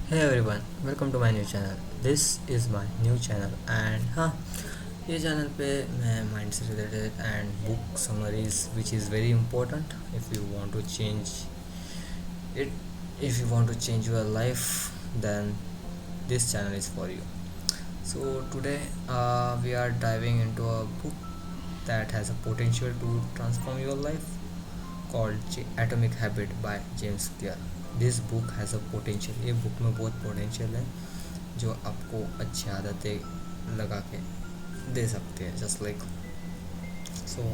Hey everyone, welcome to my new channel. This is my new channel and हाँ ये channel पे मैं mind से related and book summaries which is very important if you want to change it, if you want to change your life, then this channel is for you. So today we are diving into a book that has a potential to transform your life called Atomic Habit by James Clear. This book has a potential, ये book में बहुत potential है जो आपको अच्छी आदतें लगा के दे सकते हैं, जस्ट लाइक सो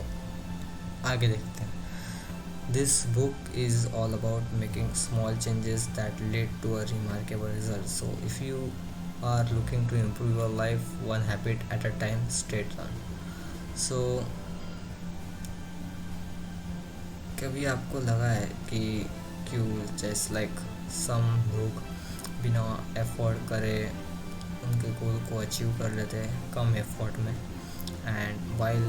आगे देखते हैं. This book is all about making small changes that lead to a remarkable result. So if you are looking to improve your life one habit at a time, straight on. So कभी आपको लगा है कि क्यों जैसे like some लोग बिना effort करे उनके गोल को अचीव कर लेते हैं कम एफर्ट में, and while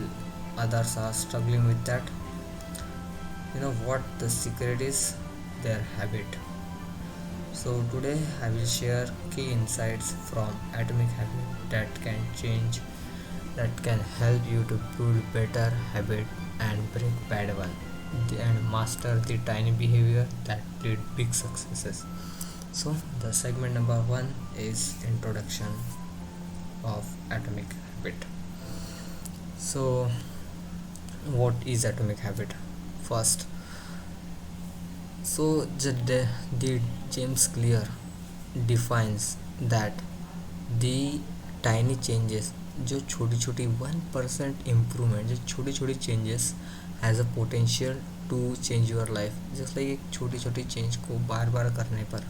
others are struggling with that. You know what the secret is? Their habit. So today I will share key insights from Atomic Habit that can help you to build better habit and break bad one, and master the tiny behavior that lead big successes. So the segment number 1 is introduction of Atomic Habit. So what is Atomic Habit? First, so the James Clear defines that the tiny changes, जो छोटी छोटी 1% improvement, जो छोटी छोटी changes has a potential to change your life. Just like एक छोटी छोटी change को बार बार करने पर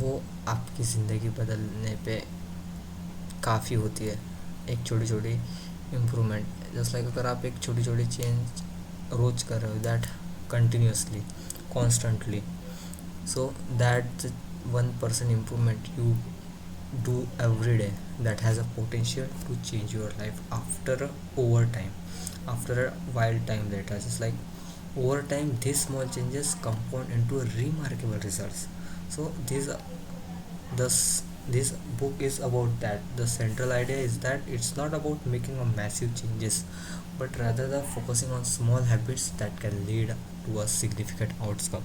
वो आपकी ज़िंदगी बदलने पे काफ़ी होती है. एक छोटी छोटी इम्प्रूवमेंट, जस्ट लाइक अगर आप एक छोटी छोटी चेंज रोज कर रहे हो, that continuously constantly, so that 1% improvement you do every day, that has a potential to change your life after over time, after a while time later. Just like over time these small changes compound into remarkable results. So this book is about that. The central idea is that it's not about making a massive changes, but rather the focusing on small habits that can lead to a significant outcome.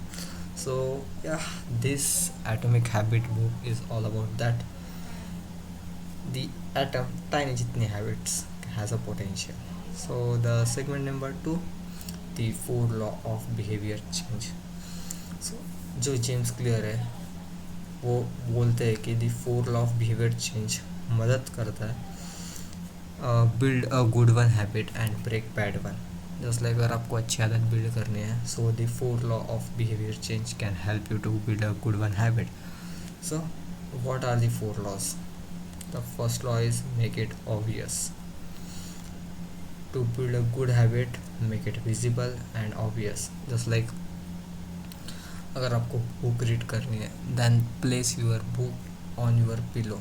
So yeah, this Atomic Habit book is all about that. The atom, tiny jitne habits has a potential. So the segment number 2, the 4 law of behavior change. So जो James Clear है वो बोलते हैं कि the 4 law of behaviour change मदद करता है build a good one habit and break bad one. Just like अगर आपको अच्छी आदत बिल्ड करनी है, so the 4 law of behaviour change can help you to build a good one habit. So what are the 4 laws? The first law is make it obvious. To build a good habit, make it visible and obvious. Just like अगर आपको book read करनी है, then place your book on your pillow.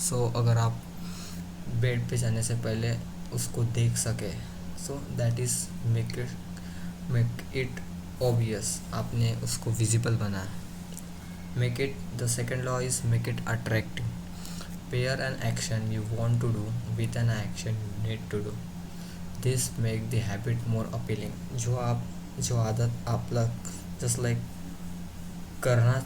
So अगर आप bed पे जाने से पहले उसको देख सके, so that is make it obvious. आपने उसको विजिबल बनाया. Make it, the second law is make it attractive. Pair an action you want to do with an action you need to do. This make the habit more appealing. जो आदत आप लग just like करना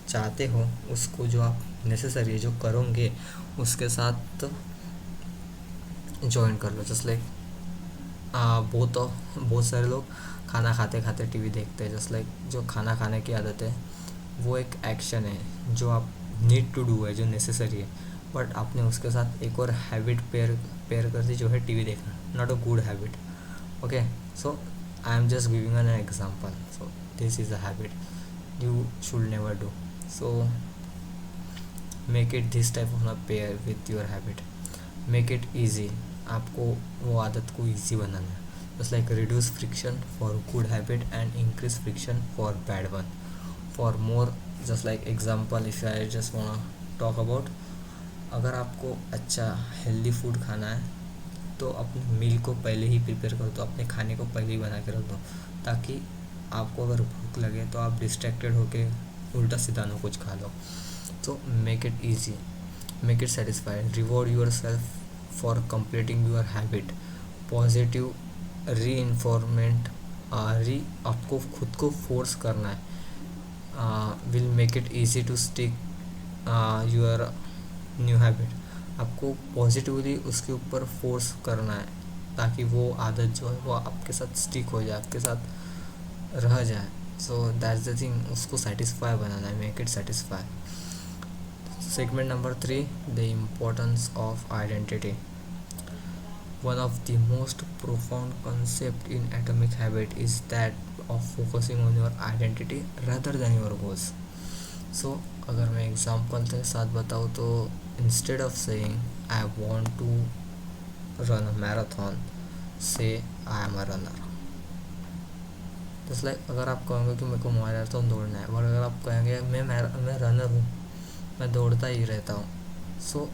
चाहते हो, उसको जो आप नेसेसरी है जो करोगे उसके साथ ज्वाइन कर लो. जस्ट लाइक बहुत सारे लोग खाना खाते खाते टीवी देखते हैं. जस्ट लाइक जो खाना खाने की आदत है वो एक एक्शन है जो आप नीड टू डू है, जो नेसेसरी है, बट आपने उसके साथ एक और हैबिट पेयर कर दी जो है टीवी देखना. Not a good habit. Okay, so I am just giving an example. So this is a habit you should never do. So make it this type of a pair with your habit. Make it easy. आपको वो आदत को easy बनाना है. Just like reduce friction for good habit and increase friction for bad one. For more, just like example, if I just wanna talk about, अगर आपको अच्छा healthy food खाना है तो अपने मील को पहले ही प्रिपेयर कर दो, अपने खाने को पहले ही बना के रख दो, ताकि आपको अगर भूख लगे तो आप डिस्ट्रैक्टेड होके उल्टा सीधा ना कुछ खा लो. So make it easy, make it satisfying, reward yourself for completing your habit. Positive reinforcement री आपको खुद को फोर्स करना है, will make it easy to stick your new habit. आपको पॉजिटिवली उसके ऊपर फोर्स करना है ताकि वो आदत जो है वो आपके साथ स्टिक हो जाए, आपके साथ रह जाए। सो दैट्स द थिंग, उसको सेटिस्फाई बनाना है, make it satisfy. Segment number 3, the importance of identity. One of the most profound concept in Atomic Habit is that of focusing on your identity rather than your goals. So अगर मैं example के साथ बताऊँ तो instead of saying I want to run a marathon, say I am a runner. Just like अगर आप कहोगे कि मेरे को मैराथन दौड़ना है, और अगर आप कहेंगे मैं रनर हूँ, मैं दौड़ता ही रहता हूँ, सो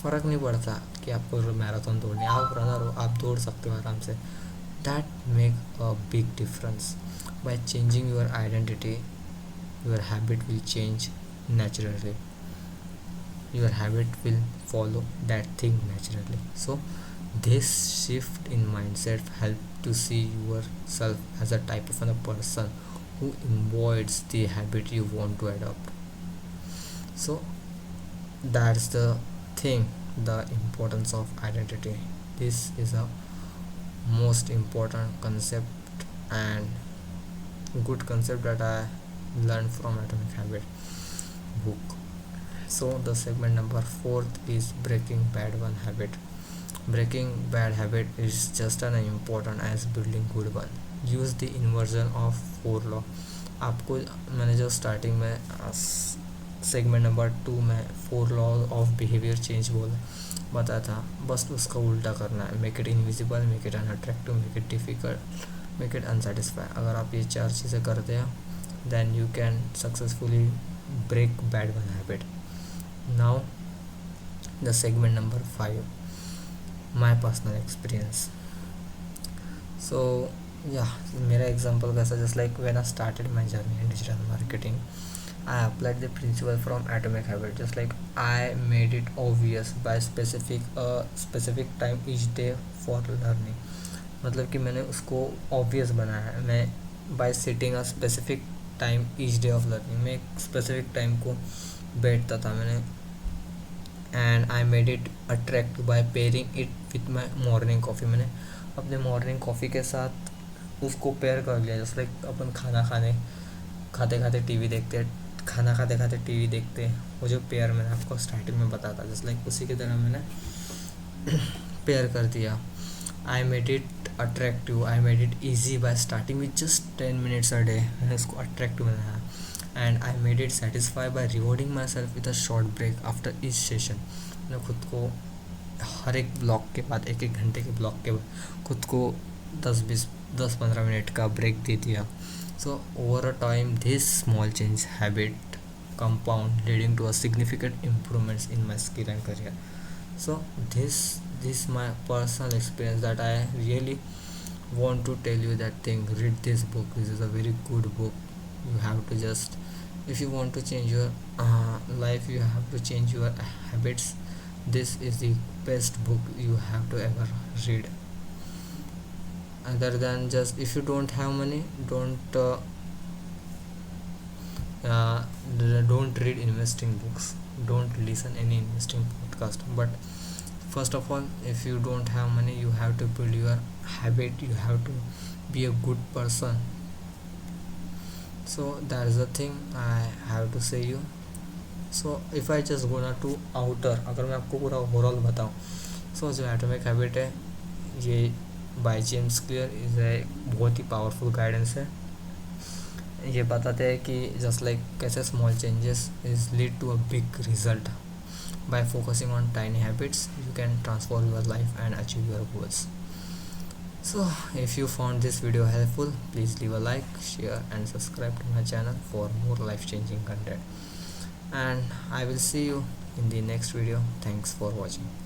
फ़र्क नहीं पड़ता कि आपको मैराथन दौड़नी है, आप रनर हो, आप दौड़ सकते हो आराम से। That make a big difference. By changing your identity, your habit will change naturally, your habit will follow that thing naturally. So this shift in mindset help to see yourself as a type of a person who embodies the habit you want to adopt. So that's the thing, the importance of identity. This is a most important concept and good concept that I learned from Atomic Habit book. So the segment number 4 is breaking bad one habit. Breaking bad habit is just as important as building good one. Use the inversion of 4 law. आपको मैंने जो starting में segment number 2 में 4 law of behaviour change बताया था, बस उसका उल्टा करना है। Make it invisible, make it unattractive, make it difficult, make it unsatisfy. अगर आप ये 4 चीज़ें करते हैं then you can successfully break bad one habit. Now the segment number 5, my personal experience. So yeah, मेरा example कैसा, just like when I started my journey in digital marketing, I applied the principle from Atomic Habit. Just like I made it obvious by specific time each day for learning. मतलब कि मैंने उसको obvious बनाया है। मैं by setting a specific time each day of learning, में एक specific time को बैठता था मैंने, and I made it attract by pairing it with my morning coffee. मैंने अपने मॉर्निंग कॉफ़ी के साथ उसको पेयर कर लिया। जैसे लाइक अपन खाते खाते टीवी देखते, खाना खाते खाते टीवी देखते, वो जो पेयर मैंने आपको स्टार्टिंग में बताया था, जैसे लाइक उसी की तरह मैंने पेयर कर दिया। I made it attractive, I made it easy by starting with just 10 minutes a day. मैंने उसको अट्रैक्टिव बनाया। And I made it satisfy by rewarding myself with a short break after each session. मैंने खुद को हर एक block के बाद, एक घंटे के ब्लॉक के बाद खुद को 10-15 मिनट का ब्रेक दे दिया। So over a time this small change habit compound, leading to a significant improvements in my skill and career. So this my personal experience that I really want to tell you that thing. Read this book, this is a very good book. You have to just, if you want to change your life, you have to change your habits, this is the best book you have to ever read. Other than just, if you don't have money, don't read investing books, don't listen any investing podcast. But first of all, if you don't have money, you have to build your habit, you have to be a good person. So that is the thing I have to say you. So if I just go ना to outer, अगर मैं आपको पूरा overall बताऊँ, सो जो atomic habit है ये by James Clear is a बहुत ही पावरफुल गाइडेंस है। ये बताते हैं कि जस्ट लाइक कैसे small changes is lead to a big result. By focusing on tiny habits you can transform your life and achieve your goals. So if you found this video helpful, please leave a like, share and subscribe to my channel for more life changing content, and I will see you in the next video. Thanks for watching.